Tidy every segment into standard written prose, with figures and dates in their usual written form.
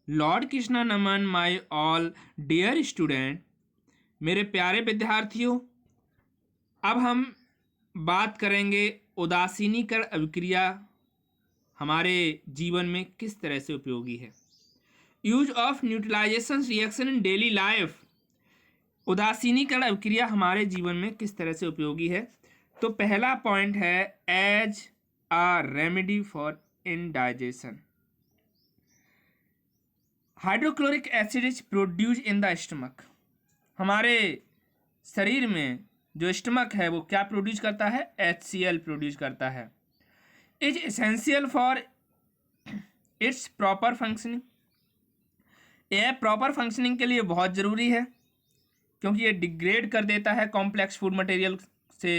Lord Krishna नमन my all dear student, मेरे प्यारे विद्यार्थियों, अब हम बात करेंगे उदासीनीकरण अभिक्रिया हमारे जीवन में किस तरह से उपयोगी है। Use of neutralization reaction in daily life. उदासीनीकरण अभिक्रिया हमारे जीवन में किस तरह से उपयोगी है। तो पहला पॉइंट है as a remedy for indigestion. Hydrochloric acid is produce in the stomach. हमारे शरीर में जो स्टमक है वो क्या प्रोड्यूस करता है? HCl प्रोड्यूस करता है। Is essential for its proper functioning. यह प्रॉपर फंक्शनिंग के लिए बहुत ज़रूरी है क्योंकि ये डिग्रेड कर देता है कॉम्प्लेक्स फूड मटेरियल से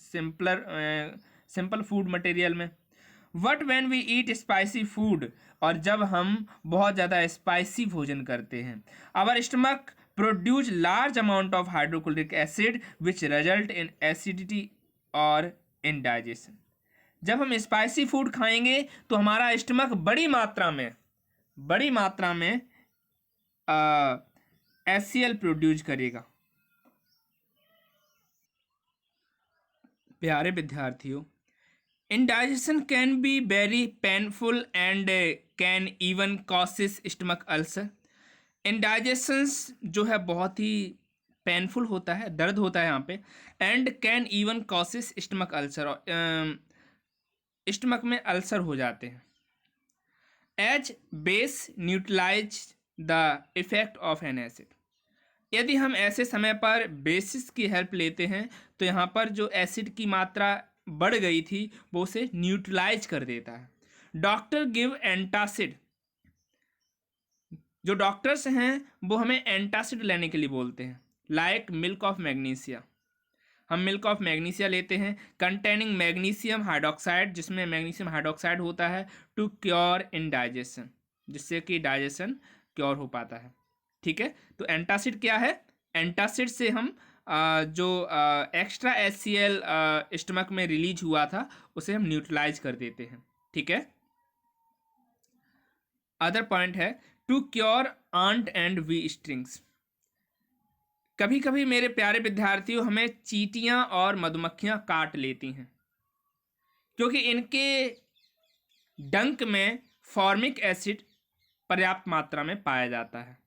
सिंपल फूड मटेरियल में। What when we eat spicy food, और जब हम बहुत ज़्यादा स्पाइसी भोजन करते हैं, our stomach produce large amount of hydrochloric acid which result in acidity और इनडाइजेशन। जब हम स्पाइसी फूड खाएंगे तो हमारा स्टमक बड़ी मात्रा में HCl प्रोड्यूस करेगा। प्यारे विद्यार्थियों, indigestion can be very painful and can even causes stomach ulcer. Indigestions जो है बहुत ही पेनफुल होता है, दर्द होता है यहाँ पे, and can even causes stomach ulcer, stomach में अल्सर हो जाते हैं। As base neutralize the effect of an acid. यदि हम ऐसे समय पर बेसिस की हेल्प लेते हैं तो यहाँ पर जो एसिड की मात्रा बढ़ गई थी वो उसे न्यूट्रलाइज कर देता है। Doctor give antacid. जो डॉक्टर्स हैं वो हमें एंटासिड लेने के लिए बोलते हैं। लाइक मिल्क ऑफ मैग्नीशिया, हम मिल्क ऑफ मैग्नीशिया लेते हैं कंटेनिंग मैग्नीशियम हाइड्रोक्साइड, जिसमें मैग्नीशियम हाइड्रोक्साइड होता है, टू क्योर इंडाइजेशन, जिससे कि डाइजेशन क्योर हो पाता है। ठीक है, तो एंटासिड क्या है? एंटासिड से हम जो एक्स्ट्रा HCl स्टमक में रिलीज हुआ था उसे हम न्यूट्रलाइज कर देते हैं। ठीक है, अदर पॉइंट है to cure ant and bee stings. कभी कभी मेरे प्यारे विद्यार्थियों हमें चींटियां और मधुमक्खियां काट लेती हैं क्योंकि इनके डंक में फॉर्मिक एसिड पर्याप्त मात्रा में पाया जाता है।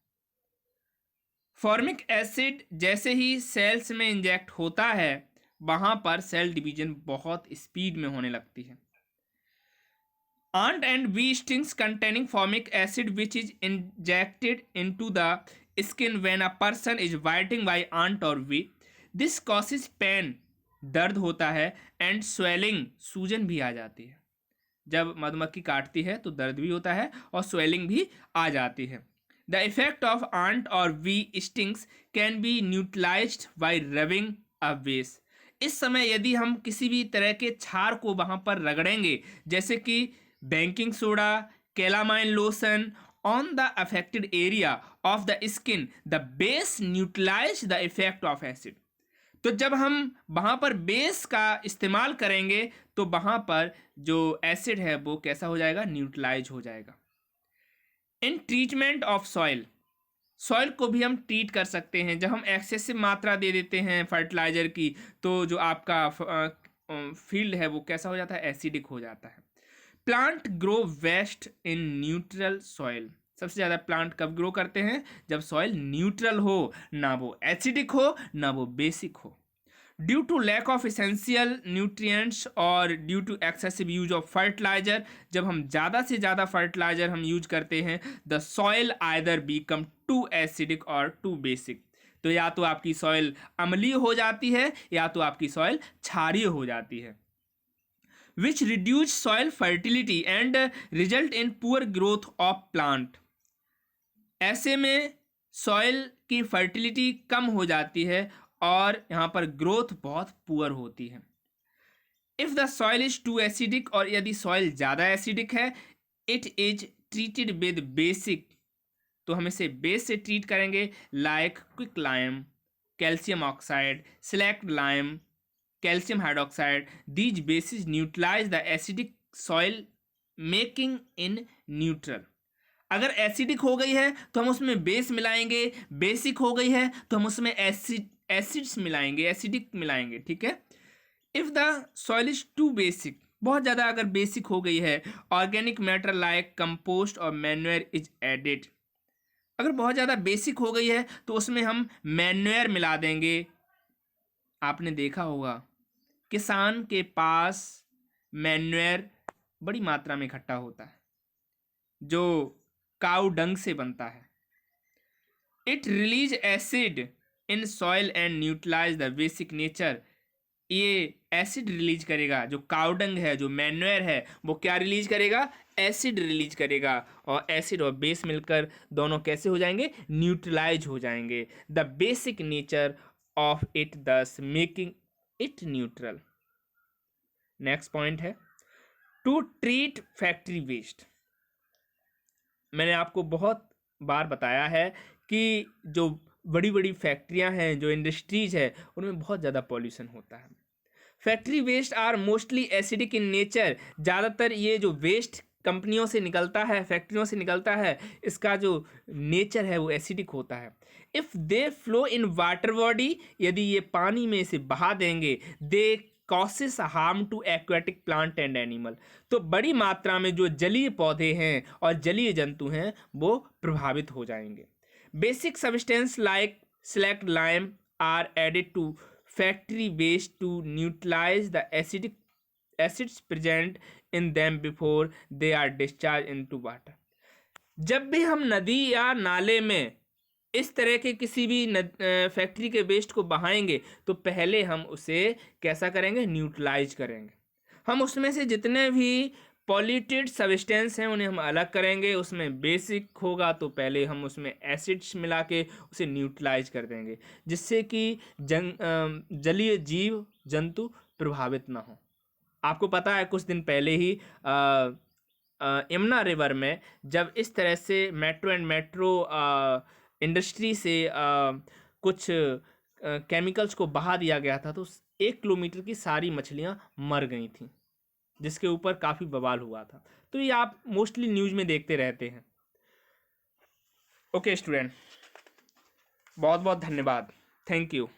फॉर्मिक एसिड जैसे ही सेल्स में इंजेक्ट होता है वहां पर सेल डिवीजन बहुत स्पीड में होने लगती है। Ant and bee stings containing formic acid which is injected into the skin when a person is biting by ant or bee. This causes pain, दर्द होता है, and swelling, सूजन भी आ जाती है। जब मधुमक्खी काटती है तो दर्द भी होता है और swelling भी आ जाती है। The effect of ant or bee stings can be neutralized by rubbing a base. इस समय यदि हम किसी भी तरह के क्षार को वहां पर रगड़ेंगे, जैसे कि baking soda, calamine lotion on the affected area of the skin, the base neutralize the effect of acid. तो जब हम वहां पर बेस का इस्तेमाल करेंगे तो वहां पर जो एसिड है वो कैसा हो जाएगा? न्यूट्रलाइज हो जाएगा। In treatment of soil, soil को भी हम ट्रीट कर सकते हैं। जब हम एक्सेसिव मात्रा दे देते हैं फर्टिलाइजर की तो जो आपका फील्ड है वो कैसा हो जाता है? एसिडिक हो जाता है। Plant grow best in neutral soil. सबसे ज़्यादा प्लांट कब ग्रो करते हैं? जब सॉइल न्यूट्रल हो, ना वो एसिडिक हो ना वो बेसिक हो। Due to lack of essential nutrients और due to excessive use of fertilizer, जब हम ज़्यादा से ज़्यादा फर्टिलाइजर हम यूज करते हैं, the soil either become too acidic और टू बेसिक। तो या तो आपकी सॉइल अम्लीय हो जाती है या तो आपकी सॉइल क्षारीय हो जाती है, which reduce soil fertility and result in poor growth of plant. ऐसे में सॉइल की फर्टिलिटी कम हो जाती है और यहाँ पर ग्रोथ बहुत पुअर होती है। If the soil is too acidic, और यदि सॉइल ज़्यादा एसिडिक है, it is treated with basic, तो हम इसे बेस से ट्रीट करेंगे, like quick lime, calcium oxide, slaked lime, calcium hydroxide. These bases neutralize the acidic soil making in neutral. अगर एसिडिक हो गई है तो हम उसमें बेस मिलाएंगे, बेसिक हो गई है तो हम उसमें एसिड्स मिलाएंगे, एसिडिक मिलाएंगे, ठीक है। If the soil is too basic, बहुत ज़्यादा अगर बेसिक हो गई है, ऑर्गेनिक मैटर लाइक कंपोस्ट और मैन्योर इज एडिड। अगर बहुत ज़्यादा बेसिक हो गई है तो उसमें हम मैन्योर मिला देंगे। आपने देखा होगा किसान के पास मैन्योर बड़ी मात्रा में इकट्ठा होता है जो काऊ डंग से बनता है। It release acid in soil and neutralize the basic nature. ये एसिड रिलीज करेगा, जो काउडंग है, जो मैन्योर है, वो क्या रिलीज करेगा, एसिड रिलीज करेगा। और एसिड और बेस मिलकर दोनों कैसे हो जाएंगे, न्यूट्रलाइज हो जाएंगे। The basic nature of it दस making it neutral. Next point है टू ट्रीट फैक्ट्री वेस्ट। मैंने आपको बहुत बार बताया है कि जो बड़ी बड़ी फैक्ट्रियां हैं, जो इंडस्ट्रीज है, उनमें बहुत ज़्यादा पॉल्यूशन होता है। Factory waste are mostly acidic in nature. ज़्यादातर ये जो वेस्ट कंपनियों से निकलता है, फैक्ट्रियों से निकलता है, इसका जो नेचर है वो एसिडिक होता है। If they flow in water body, यदि ये पानी में से बहा देंगे, they causes harm to aquatic plant and animal. तो बड़ी मात्रा में जो जलीय पौधे हैं और जलीय जंतु हैं वो प्रभावित हो जाएंगे। Basic substance like select lime are added to factory waste to neutralize the acids present in them before they are discharged into water। जब भी हम नदी या नाले में इस तरह के किसी भी फैक्ट्री के वेस्ट को बहाएंगे तो पहले हम उसे कैसा करेंगे, न्यूट्रलाइज करेंगे। हम उसमें से जितने भी पॉल्यूटेड सब्सटेंस हैं उन्हें हम अलग करेंगे। उसमें बेसिक होगा तो पहले हम उसमें एसिड्स मिला के उसे न्यूट्रलाइज कर देंगे, जिससे कि जलीय जीव जंतु प्रभावित ना हो। आपको पता है कुछ दिन पहले ही यमुना रिवर में जब इस तरह से मेट्रो एंड मेट्रो इंडस्ट्री से कुछ केमिकल्स को बहा दिया गया था तो 1 किलोमीटर की सारी मछलियां मर गई थी, जिसके ऊपर काफ़ी बवाल हुआ था। तो ये आप मोस्टली न्यूज़ में देखते रहते हैं। ओके स्टूडेंट, बहुत बहुत धन्यवाद, थैंक यू।